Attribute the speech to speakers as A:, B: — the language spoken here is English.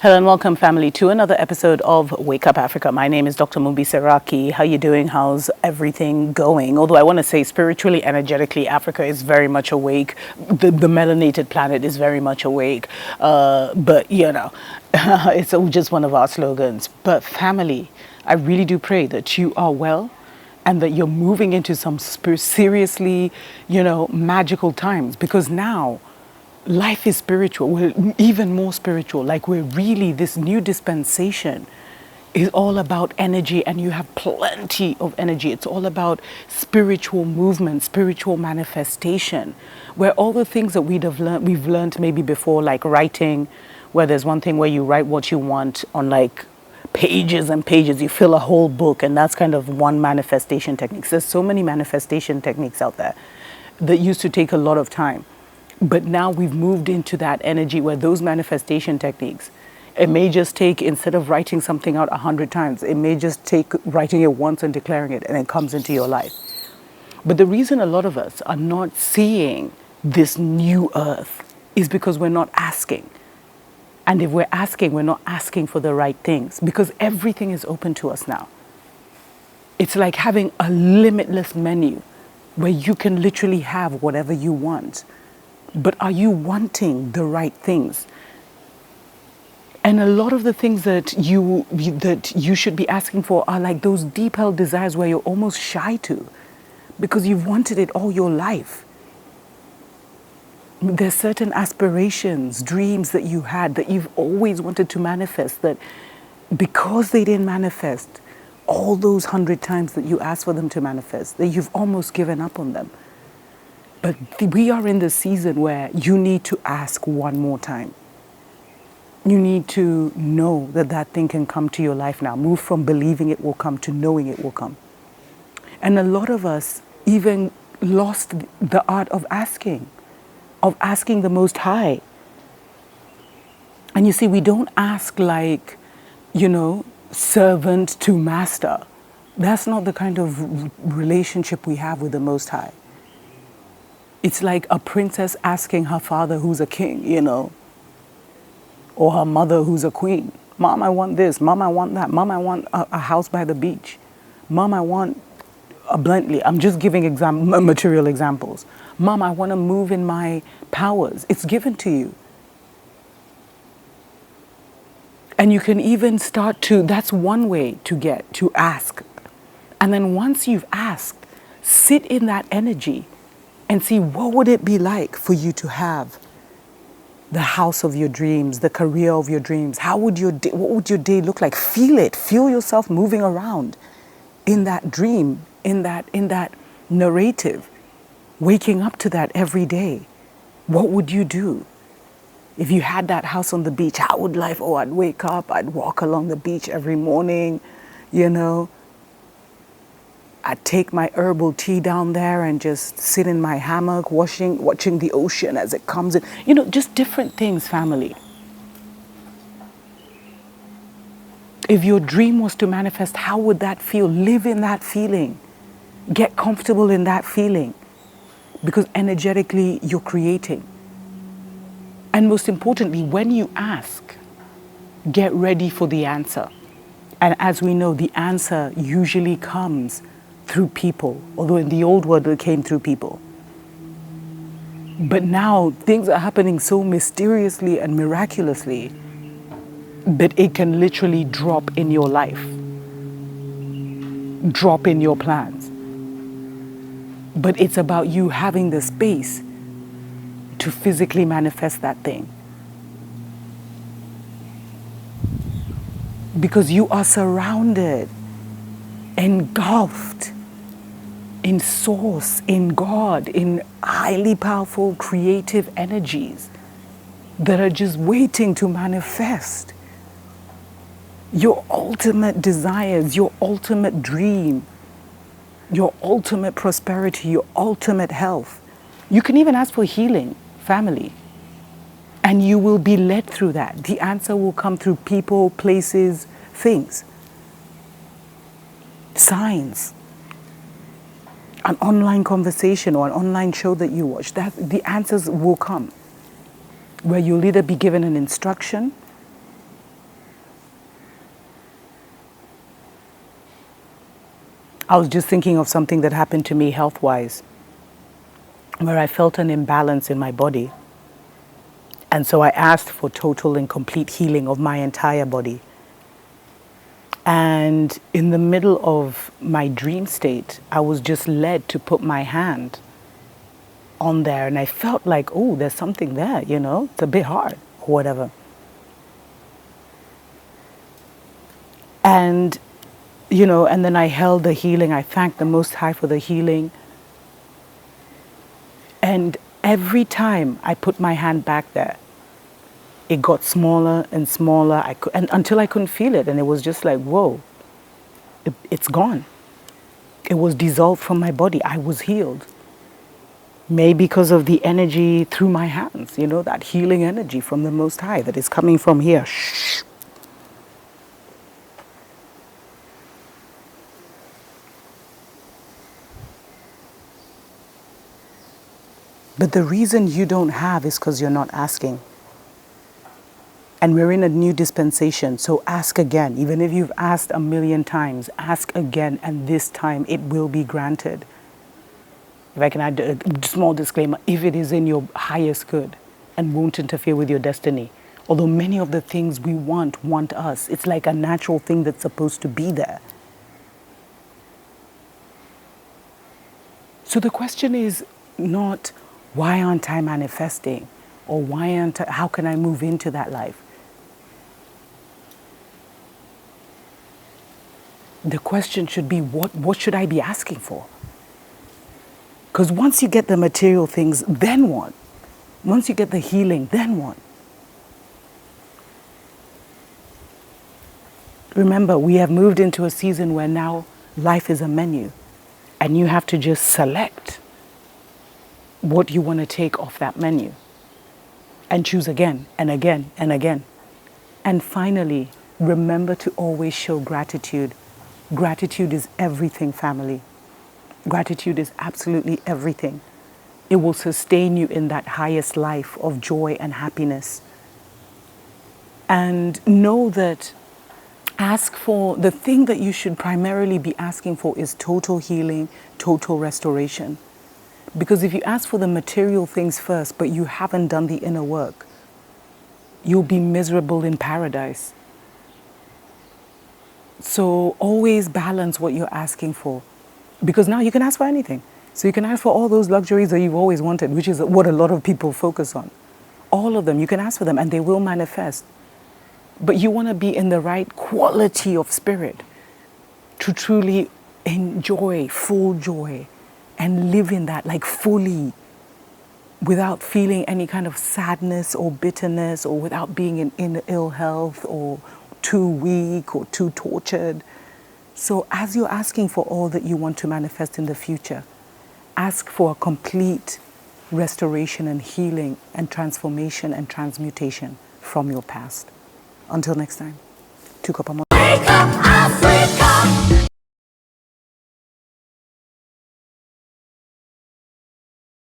A: Hello and welcome, family, to another episode of Wake Up Africa. My name is Dr. Mumbi Seraki. How you doing? How's everything going? Although I want to say spiritually, energetically, Africa is very much awake. The melanated planet is very much awake. It's just one of our slogans. But family, I really do pray that you are well and that you're moving into some seriously, magical times, because now life is spiritual. We're even more spiritual. Like, we're really, this new dispensation is all about energy, and you have plenty of energy. It's all about spiritual movement, spiritual manifestation, where all the things that we've learned maybe before, like writing, where there's one thing where you write what you want on like pages and pages, you fill a whole book, and that's kind of one manifestation technique. There's so many manifestation techniques out there that used to take a lot of time. But now we've moved into that energy where those manifestation techniques, it may just take, instead of writing something out 100 times, it may just take writing it once and declaring it, and it comes into your life. But the reason a lot of us are not seeing this new earth is because we're not asking. And if we're asking, we're not asking for the right things, because everything is open to us now. It's like having a limitless menu where you can literally have whatever you want. But are you wanting the right things? And a lot of the things that you should be asking for are like those deep held desires where you're almost shy to, because you've wanted it all your life. There's certain aspirations, dreams that you had that you've always wanted to manifest, that because they didn't manifest all those 100 times that you asked for them to manifest, that you've almost given up on them. But we are in the season where you need to ask one more time. You need to know that that thing can come to your life now. Move from believing it will come to knowing it will come. And a lot of us even lost the art of asking the Most High. And you see, we don't ask like, servant to master. That's not the kind of relationship we have with the Most High. It's like a princess asking her father, who's a king, or her mother, who's a queen. Mom, I want this. Mom, I want that. Mom, I want a house by the beach. Mom, I want a Bentley. I'm just giving material examples. Mom, I want to move in my powers. It's given to you. And you can even start to, that's one way to ask. And then once you've asked, sit in that energy and see, what would it be like for you to have the house of your dreams, the career of your dreams? What would your day look like? Feel it. Feel yourself moving around in that dream, in that narrative, waking up to that every day. What would you do? If you had that house on the beach, how would life, I'd wake up, I'd walk along the beach every morning, I'd take my herbal tea down there and just sit in my hammock, watching the ocean as it comes in. Just different things, family. If your dream was to manifest, how would that feel? Live in that feeling. Get comfortable in that feeling. Because energetically, you're creating. And most importantly, when you ask, get ready for the answer. And as we know, the answer usually comes through people, although in the old world it came through people. But now things are happening so mysteriously and miraculously that it can literally drop in your life, drop in your plans. But it's about you having the space to physically manifest that thing. Because you are surrounded, engulfed in source, in God, in highly powerful creative energies that are just waiting to manifest your ultimate desires, your ultimate dream, your ultimate prosperity, your ultimate health. You can even ask for healing, family, and you will be led through that. The answer will come through people, places, things, signs. An online conversation or an online show that you watch, the answers will come, where you'll either be given an instruction I was just thinking of something that happened to me health-wise, where I felt an imbalance in my body. And so I asked for total and complete healing of my entire body. And in the middle of my dream state, I was just led to put my hand on there, and I felt like, oh, there's something there, it's a bit hard or whatever. And, and then I held the healing. I thanked the Most High for the healing. And every time I put my hand back there, it got smaller and smaller, and until I couldn't feel it. And it was just like, whoa, it's gone. It was dissolved from my body. I was healed. Maybe because of the energy through my hands, that healing energy from the Most High that is coming from here. Shh. But the reason you don't have is because you're not asking. And we're in a new dispensation, so ask again. Even if you've asked 1,000,000 times, ask again, and this time it will be granted. If I can add a small disclaimer, if it is in your highest good and won't interfere with your destiny. Although many of the things we want us. It's like a natural thing that's supposed to be there. So the question is not, why aren't I manifesting? Or how can I move into that life? The question should be, what should I be asking for? Because once you get the material things, then what? Once you get the healing, then what? Remember, we have moved into a season where now life is a menu. And you have to just select what you want to take off that menu. And choose again and again and again. And finally, remember to always show gratitude. Gratitude is everything, family. Gratitude is absolutely everything. It will sustain you in that highest life of joy and happiness. And know that ask for, the thing that you should primarily be asking for is total healing, total restoration. Because if you ask for the material things first, but you haven't done the inner work, you'll be miserable in paradise. So always balance what you're asking for. Because now you can ask for anything. So you can ask for all those luxuries that you've always wanted, which is what a lot of people focus on. All of them, you can ask for them and they will manifest. But you want to be in the right quality of spirit to truly enjoy full joy and live in that, like fully, without feeling any kind of sadness or bitterness, or without being in ill health or too weak or too tortured. So as you're asking for all that you want to manifest in the future, ask for a complete restoration and healing and transformation and transmutation from your past. Until next time.